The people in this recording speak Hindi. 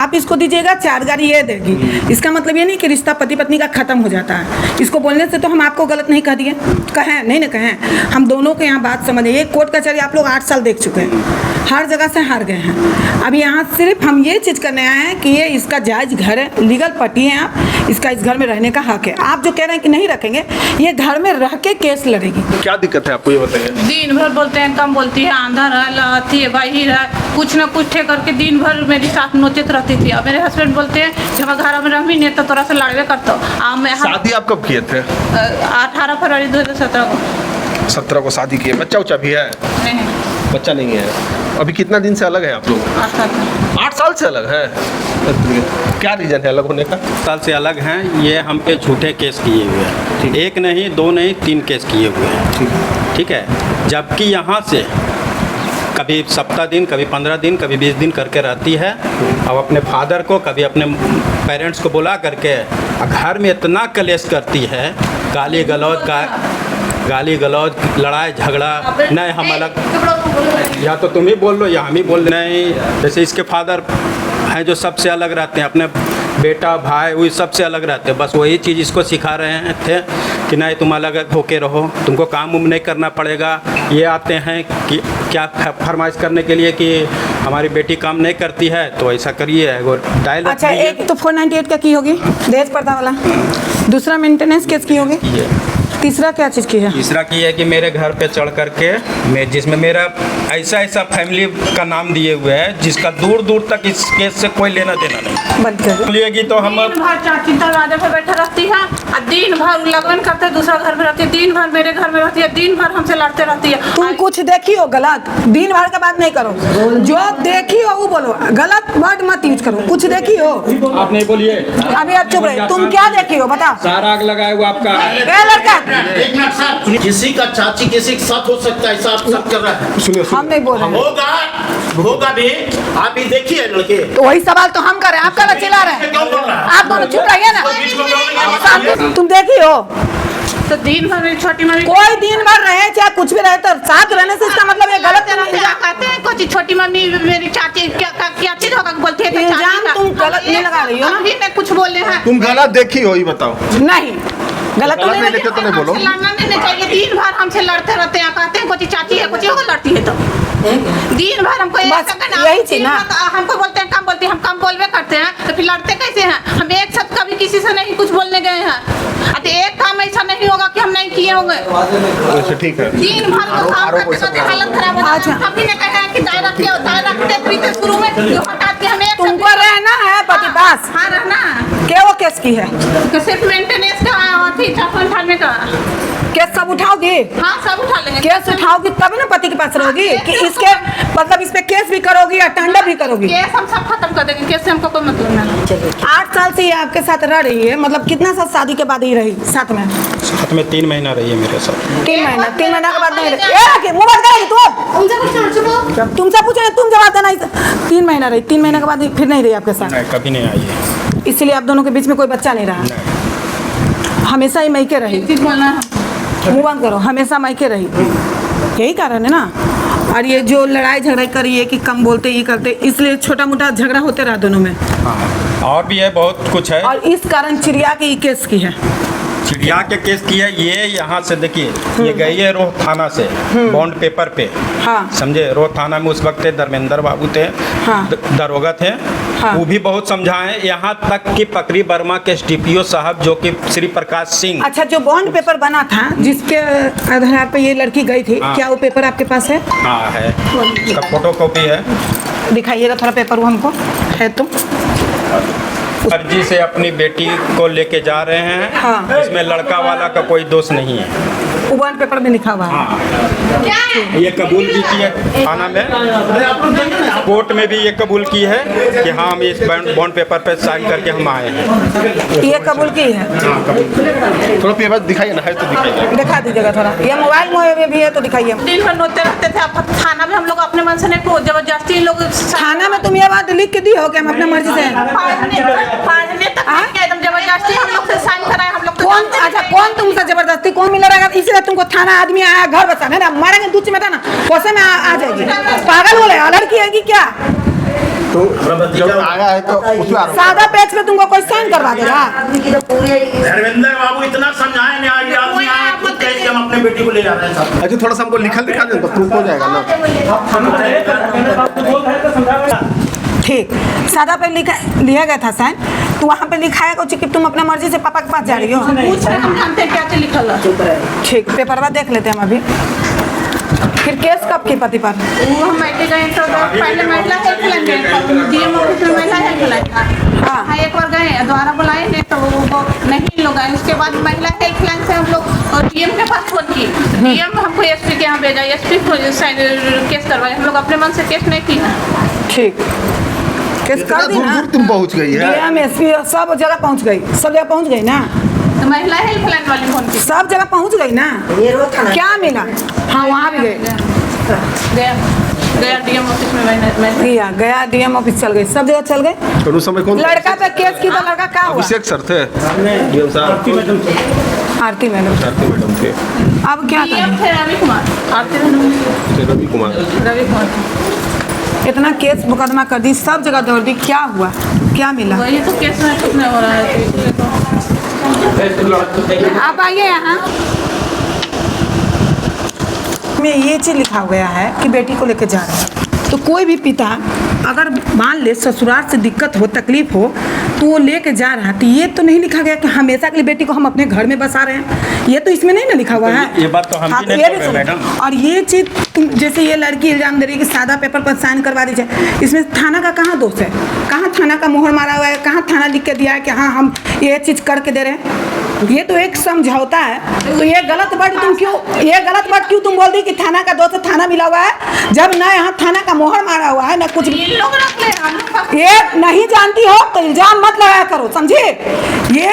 आप इसको दीजिएगा 4 गाड़ी ये देगी। इसका मतलब ये नहीं कि रिश्ता पति पत्नी का खत्म हो जाता है। इसको बोलने से तो हम आपको गलत नहीं कह दिए, कहें नहीं ना कहें, हम दोनों के यहाँ बात समझे। ये कोर्ट कचहरी आप लोग 8 साल देख चुके हैं, हर जगह से हार गए हैं। अब यहाँ सिर्फ हम ये चीज़ करने आए हैं कि ये इसका जायज़ घर है, लीगल पति हैं आप, इसका इस घर में रहने का हक है। आप जो कह रहे हैं कि नहीं रखेंगे, ये घर में रह के केस लड़ेगी। क्या दिक्कत है आपको ये बताइए? दिन भर बोलते हैं, कम बोलती है, अंदर है, लाती है, बाहर है, कुछ ना कुछ ठे करके दिन भर मेरे साथ नोचत रहती थी। अब मेरे हस्बैंड बोलते हैं जब घर में रहमी नहीं तो तोरा से लड़वे करता हूँ। शादी आप कब किए थे? 18 फरवरी 2017 को। 17 को शादी किए। बच्चा उच्चा भी है? नहीं, बच्चा नहीं है। अभी कितना दिन से अलग है आप लोग? 8 साल से अलग है। क्या रीजन है अलग होने का? साल से अलग हैं। ये हम पे झूठे केस किए हुए हैं, 1 नहीं 2 नहीं 3 केस किए हुए हैं। ठीक है, जबकि यहाँ से कभी सप्ताह दिन, कभी 15 दिन, कभी 20 दिन करके रहती है। अब अपने फादर को, कभी अपने पेरेंट्स को बुला करके घर में इतना कलेश करती है, गाली गलौज, लड़ाई झगड़ा। नहीं हम अलग, या तो तुम ही बोल लो या हम ही बोल नहीं। जैसे इसके फादर हैं जो सबसे अलग रहते हैं, अपने बेटा भाई वही सबसे अलग रहते हैं। बस वही चीज़ इसको सिखा रहे थे कि नहीं तुम अलग होके रहो, तुमको काम उम नहीं करना पड़ेगा। ये आते हैं कि क्या फरमाइश करने के लिए कि हमारी बेटी काम नहीं करती है तो ऐसा करिए। अच्छा, एक तो 498 का की होगी दहेज पर्दा वाला, दूसरा मेंटेनेंस केस की होगी, तीसरा क्या चीज़ की है? तीसरा की है कि मेरे घर पे चढ़ करके जिसमें मेरा ऐसा फैमिली का नाम दिए हुए है जिसका दूर दूर तक इस केस से कोई लेना देना नहीं। बंद कर बोलिएगी तो हम दिन भर चाची दरवाजे पे बैठे रहती है और दिन भर लगन करते दूसरा घर में रहती है, दिन भर मेरे घर में रहती है, दिन भर हमसे लड़ते रहती है। तुम कुछ देखी हो गलत, दिन भर का बात नहीं करो, जो देखी हो वो बोलो, गलत वर्ड मत यूज करो। कुछ देखी हो? आप नहीं बोलिए, अभी आप चुप रहे। तुम क्या देखी हो बताओ? सारा आग लगाया हुआ आपका लड़का। किसी का चाची किसी के साथ हो सकता है, ऐसा आप सब कर रहा है। सुनिए हम नहीं बोल रहे। होगा भी। आप ही देखिए लड़के, तो वही सवाल तो हम कर रहे हैं, आप क्या चिल्ला रहे हैं? आप दोनों चुप रहिए ना। तुम देखी हो? तो दिन भर मेरी छोटी मम्मी कोई दिन भर रहे चाहे कुछ भी रहे, तो साथ रहने से इसका मतलब ये गलत कहते हैं कुछ छोटी मम्मी मेरी चाची क्या चीज होगा बोलती है। इल्जाम तुम गलत नहीं लगा रही हो ना? अभी मैं कुछ बोले हैं तुम गलत देखी हो ये बताओ। नहीं गलत तो नहीं देखे तो नहीं बोलो। लड़ना नहीं चाहिए। दिन भर हमसे लड़ते रहते हैं, कहते हैं कुछ चाची है कुछ होगा लड़ती है तो दिन भर हमको यही चीज ना, हमको बोलते हैं कम बोलते हैं, हम कम बोलवे करते हैं तो फिर लड़ते कैसे हैं? हम एक साथ कभी किसी से नहीं कुछ बोलने गए हैं। तो एक काम ऐसा नहीं होगा कि हम नहीं किए होंगे। अच्छा ठीक है। दिन भर वो काम करते करते हालत खराब हो जाती है। हम भी ने कहा कि दायरा रखते शुरू में जो हटा के हमें तुमको रहना है पति पास। हाँ रहना। क्या वो केस की है? सिर्फ मेंटेनेंस का थी 498 का केस सब उठाओगी? हाँ सब उठा लेंगे। केस उठाओगी तभी ना पति के पास रहोगी कि इसके मतलब इस पे केस भी करोगी या टंडा भी करोगी? केस हम सब खत्म कर देंगे, केस से हमको कोई मतलब नहीं। 8 साल से ये आपके साथ रह रही है, मतलब कितना साल शादी के बाद ही रही साथ में? साथ में 3 महीना रही है मेरे साथ। 3 महीना, 3 महीना के बाद नहीं रही। मुँह बंद करेगी तू? तुमसे पूछे तुम जवाब देना। 3 महीना रही, 3 महीने के बाद फिर नहीं रही आपके साथ? नहीं, कभी नहीं आई है। इसलिए आप दोनों के बीच में कोई बच्चा नहीं रहा? हमेशा ही मैके रही? चीज बोलना है मुँह बंद करो। हमेशा मैके रही, यही कारण है ना? और ये जो लड़ाई झगड़ा करिए कि कम बोलते ये करते, इसलिए छोटा मोटा झगड़ा होते रहा दोनों में। हाँ, और भी है, बहुत कुछ है। और इस कारण चिड़िया के केस की है। चिड़िया के केस की है। ये यहाँ से देखिए, ये गई है रोह थाना से बॉन्ड पेपर पे। हाँ। समझे, रोह थाना में उस वक्त धर्मेंद्र बाबू थे। हाँ। दरोगा थे। हाँ। वो भी बहुत समझाए, यहाँ तक कि पकड़ी वर्मा के SDPO साहब जो कि श्री प्रकाश सिंह। अच्छा, जो बॉन्ड पेपर बना था जिसके आधार पे ये लड़की गई थी, हाँ। क्या वो पेपर आपके पास है? हाँ है, उसका फोटो कॉपी है। दिखाइएगा थोड़ा पेपर, वो हमको है तो। अर्जी से अपनी बेटी को लेके जा रहे हैं। हाँ। इसमें लड़का वाला का कोई दोष नहीं है। वो बॉन्ड पेपर में लिखा हुआ है। हाँ। ये कबूल भी की है थाना में, कोर्ट में भी ये कबूल की है कि हाँ हम इस बॉन्ड पेपर पे साइन करके हम आए हैं। ये कबूल की है? थोड़ा पेपर दिखाइए ना, है तो दिखाइए। दिखा दीजिएगा थोड़ा। ये मोबाइल में भी है तो दिखाइए। दिन भर नोते रहते थे। थाना में हम लोग अपने मन से नहीं, जबरदस्ती लोग थाना में तुम ये बात लिख के दी हो कि हम अपना मर्जी से पढ़ने तक एकदम जबरदस्ती हम लोग से साइन कराए। हम लोग कौन? अच्छा, कौन तुमसे जबरदस्ती कौन मिला रहेगा? इसलिए तुमको थाना आदमी आया घर बचाने ना, मारेंगे दूध में था ना, पोसे में आ जाएगी। पागल बोले, लड़की है कि क्या? तो जब आया है तो उसमें आरोप सादा पेज पे तुमको कोई साइन करवा देगा? धर्मेंद्र बाबू इतना समझाए नहीं आज याद नहीं आया खुद कह के हम अपने बेटी को ले जा रहे हैं साथ। अच्छा थोड़ा सा हमको लिखा दिखा दें तो प्रूफ हो जाएगा ना। ठीक, सादा पे लिया गया था साइन, तो वहाँ पे लिखा है कुछ कि तुम अपना मर्जी से पापा के पास जा रही हो। पूछ रहे हम जानते हैं क्या चीज लिखल है। ठीक, पेपरवा देख लेते हैं हम अभी। फिर केस कब की पति पर? वो हम बैठे गए तो पहले महिला हेल्पलाइन गए, डीएम ऑफिस में महिला हेल्पलाइन था। हाँ, एक बार गए, दोबारा बुलाए नहीं तो वो नहीं लोग आए। उसके बाद महिला हेल्पलाइन से हम लोग डीएम के पास फोन की, डीएम हमको एसपी के यहाँ भेजा, एसपी केस करवाए। हम लोग अपने मन से केस नहीं किया। ठीक, केस कर दी ना। तुम पहुंच गई है। डीएम एसपी सब जगह पहुंच गई, सब जगह पहुंच गई ना, तो महिला हेल्पलाइन वाली फोन की, सब जगह पहुंच गई ना। क्या मिला? हाँ, वहाँ भी गए, गया डीएम ऑफिस में गया डीएम ऑफिस चल गए, सब जगह चल गए। तो उस समय कौन लड़का पे केस की तो लड़का क्या हुआ? अभिषेक सर थे, डीएम साहब आरती मैडम, आरती मैडम थे। अब क्या डीएम करें? थे रवि कुमार, आरती रवि कुमार। इतना केस मुकदमा कर दी, सब जगह दौड़ दी, क्या हुआ? क्या मिला? वही तो केस में कुछ नहीं हो रहा है। आप आइए यहाँ। में ये चीज़ लिखा गया है कि बेटी को लेकर जा रहे हैं, तो कोई भी पिता अगर मान ले ससुराल से दिक्कत हो, तकलीफ हो, तो वो लेके जा रहा है। तो ये तो नहीं लिखा गया कि हमेशा के लिए बेटी को हम अपने घर में बसा रहे हैं, ये तो इसमें नहीं ना लिखा हुआ है। ये बात तो हम हाँ, भी नहीं ये कर रहे, सुनो। मैडम। और ये चीज़ तुम जैसे ये लड़की इल्जाम दे रही है कि सादा पेपर पर साइन करवा दीजिए, इसमें थाना का कहाँ दोष है? कहाँ थाना का मोहर मारा हुआ है? कहाँ थाना लिख के दिया है कि हाँ हम ये चीज़ करके दे रहे हैं? ये तो एक समझौता है। तो ये गलत वर्ड तुम क्यों तुम बोल दी कि थाना का दोष है, थाना मिला हुआ है, जब ना यहाँ थाना का मोहर मारा हुआ है ना कुछ भी। इन लोग रख ले, हम लोग ये नहीं जानती हो तो इल्जाम मत लगाया करो, समझे? ये